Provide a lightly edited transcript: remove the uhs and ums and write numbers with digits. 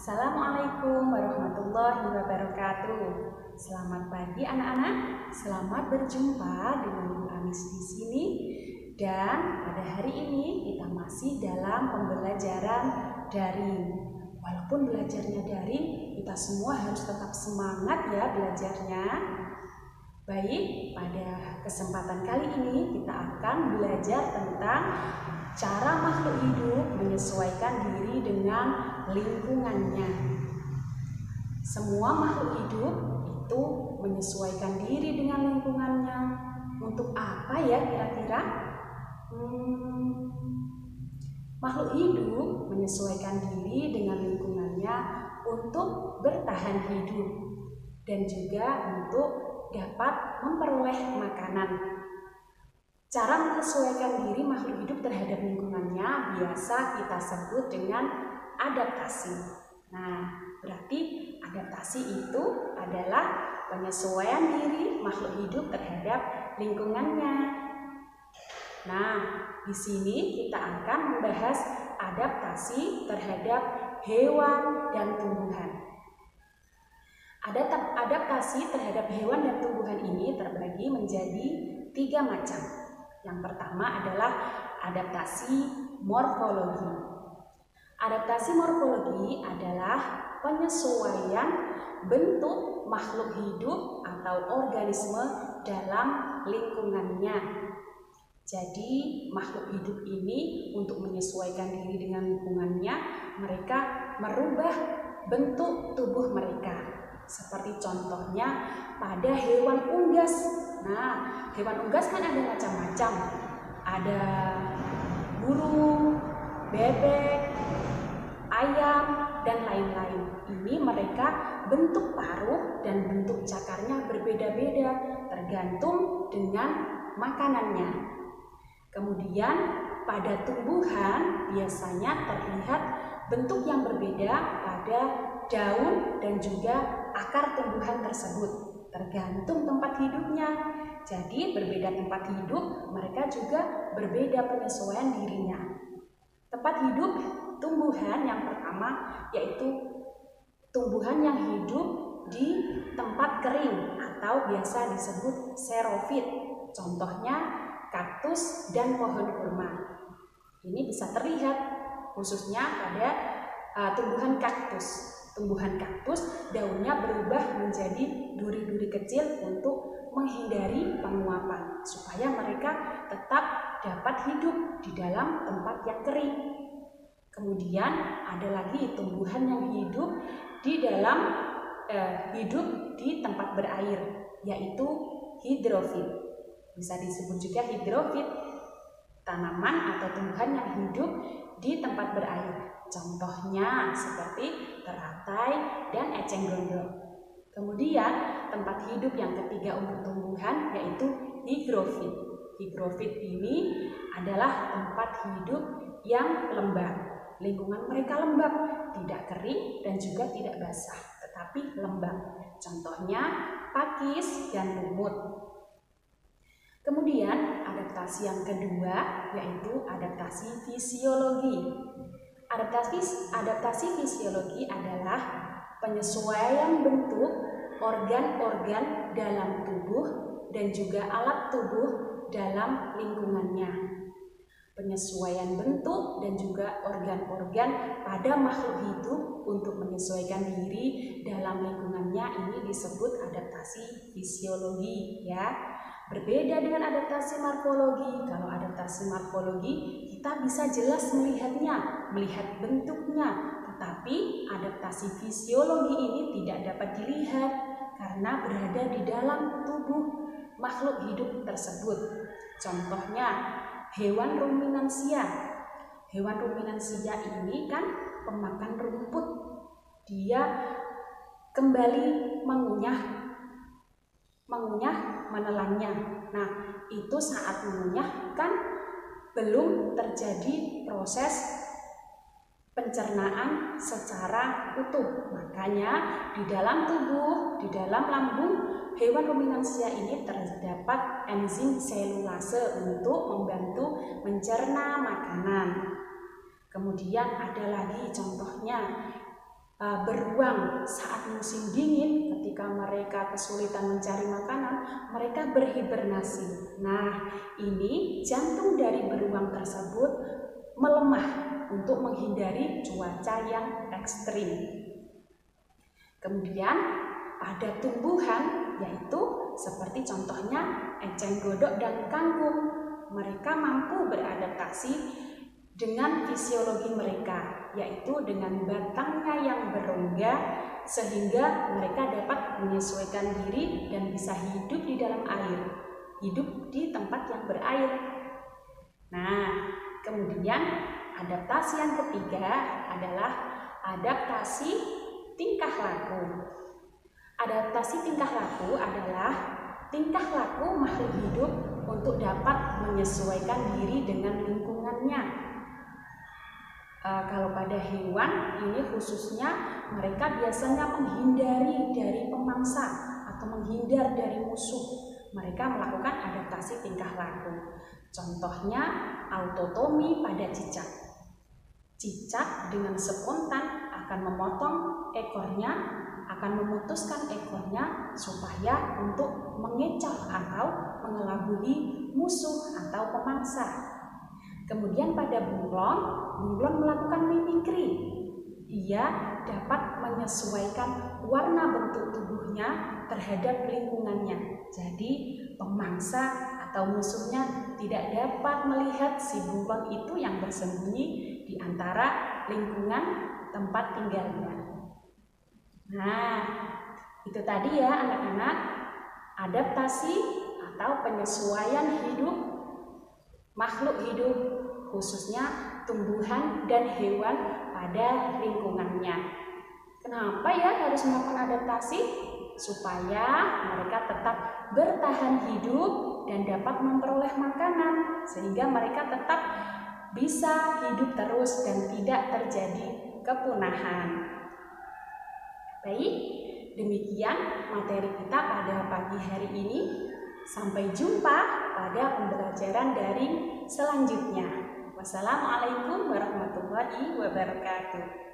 Assalamualaikum warahmatullahi wabarakatuh. Selamat pagi anak-anak. Selamat berjumpa dengan Ibu Anis di sini. Dan pada hari ini kita masih dalam pembelajaran daring. Walaupun belajarnya daring, kita semua harus tetap semangat ya belajarnya. Baik, pada kesempatan kali ini kita akan belajar tentang cara makhluk hidup menyesuaikan diri dengan lingkungannya. Semua makhluk hidup itu menyesuaikan diri dengan lingkungannya. Untuk apa ya kira-kira? Makhluk hidup menyesuaikan diri dengan lingkungannya untuk bertahan hidup dan juga untuk dapat memperoleh makanan. Cara menyesuaikan diri makhluk hidup terhadap lingkungannya biasa kita sebut dengan adaptasi. Nah, berarti adaptasi itu adalah penyesuaian diri makhluk hidup terhadap lingkungannya. Nah, di sini kita akan membahas adaptasi terhadap hewan dan tumbuhan. Adaptasi terhadap hewan dan tumbuhan ini terbagi menjadi 3 macam. Yang pertama adalah adaptasi morfologi. Adaptasi morfologi adalah penyesuaian bentuk makhluk hidup atau organisme dalam lingkungannya. Jadi makhluk hidup ini untuk menyesuaikan diri dengan lingkungannya, mereka merubah bentuk tubuh mereka. Seperti contohnya pada hewan unggas. Nah, hewan unggas kan ada macam-macam. Ada burung, bebek, ayam, dan lain-lain. Ini mereka bentuk paruh dan bentuk cakarnya berbeda-beda tergantung dengan makanannya. Kemudian pada tumbuhan biasanya terlihat bentuk yang berbeda pada daun dan juga akar tumbuhan tersebut tergantung tempat hidupnya. Jadi berbeda tempat hidup, mereka juga berbeda penyesuaian dirinya. Tempat hidup tumbuhan yang pertama yaitu tumbuhan yang hidup di tempat kering atau biasa disebut xerofit. Contohnya kaktus dan pohon kurma. Ini bisa terlihat khususnya pada tumbuhan kaktus. Tumbuhan kaktus daunnya berubah menjadi duri-duri kecil untuk menghindari penguapan supaya mereka tetap dapat hidup di dalam tempat yang kering. Kemudian ada lagi tumbuhan yang hidup di tempat berair, yaitu hidrofit. Bisa disebut juga hidrofit, tanaman atau tumbuhan yang hidup di tempat berair. Contohnya seperti teratai dan eceng gondok. Kemudian tempat hidup yang ketiga untuk tumbuhan yaitu higrofit. Higrofit ini adalah tempat hidup yang lembab. Lingkungan mereka lembab, tidak kering dan juga tidak basah, tetapi lembab. Contohnya pakis dan lumut. Kemudian adaptasi yang kedua yaitu adaptasi fisiologi. Adaptasi fisiologi adalah penyesuaian bentuk organ-organ dalam tubuh dan juga alat tubuh dalam lingkungannya. Penyesuaian bentuk dan juga organ-organ pada makhluk hidup untuk menyesuaikan diri dalam lingkungannya ini disebut adaptasi fisiologi ya. Berbeda dengan adaptasi morfologi. Kalau adaptasi morfologi kita bisa jelas melihatnya, melihat bentuknya. Tetapi adaptasi fisiologi ini tidak dapat dilihat karena berada di dalam tubuh makhluk hidup tersebut. Contohnya hewan ruminansia. Hewan ruminansia ini kan pemakan rumput. Dia kembali mengunyah menelannya. Nah, itu saat mengunyah kan belum terjadi proses pencernaan secara utuh. Makanya di dalam tubuh, di dalam lambung hewan ruminansia ini terdapat enzim selulase untuk membantu mencerna makanan. Kemudian ada lagi contohnya beruang saat musim dingin, ketika mereka kesulitan mencari makanan, mereka berhibernasi. Nah, ini jantung dari beruang tersebut melemah untuk menghindari cuaca yang ekstrim. Kemudian pada tumbuhan, yaitu seperti contohnya eceng gondok dan kangkung, mereka mampu beradaptasi dengan fisiologi mereka, yaitu dengan batangnya yang berongga, sehingga mereka dapat menyesuaikan diri dan bisa hidup di dalam air, hidup di tempat yang berair. Nah, kemudian adaptasi yang ketiga adalah adaptasi tingkah laku. Adaptasi tingkah laku adalah tingkah laku makhluk hidup untuk dapat menyesuaikan diri dengan lingkungannya. Kalau pada hewan, ini khususnya mereka biasanya menghindari dari pemangsa atau menghindar dari musuh. Mereka melakukan adaptasi tingkah laku. Contohnya autotomi pada cicak. Cicak dengan spontan akan memotong ekornya, akan memutuskan ekornya supaya untuk mengecoh atau mengelabui musuh atau pemangsa. Kemudian pada bunglon melakukan mimikri. Ia dapat menyesuaikan warna bentuk tubuhnya terhadap lingkungannya. Jadi pemangsa atau musuhnya tidak dapat melihat si bunglon itu yang bersembunyi di antara lingkungan tempat tinggalnya. Nah, itu tadi ya anak-anak, adaptasi atau penyesuaian hidup makhluk hidup, khususnya tumbuhan dan hewan pada lingkungannya. Kenapa ya harus melakukan adaptasi? Supaya mereka tetap bertahan hidup dan dapat memperoleh makanan, sehingga mereka tetap bisa hidup terus dan tidak terjadi kepunahan. Baik, demikian materi kita pada pagi hari ini. Sampai jumpa pada pembelajaran daring selanjutnya. Wassalamualaikum warahmatullahi wabarakatuh.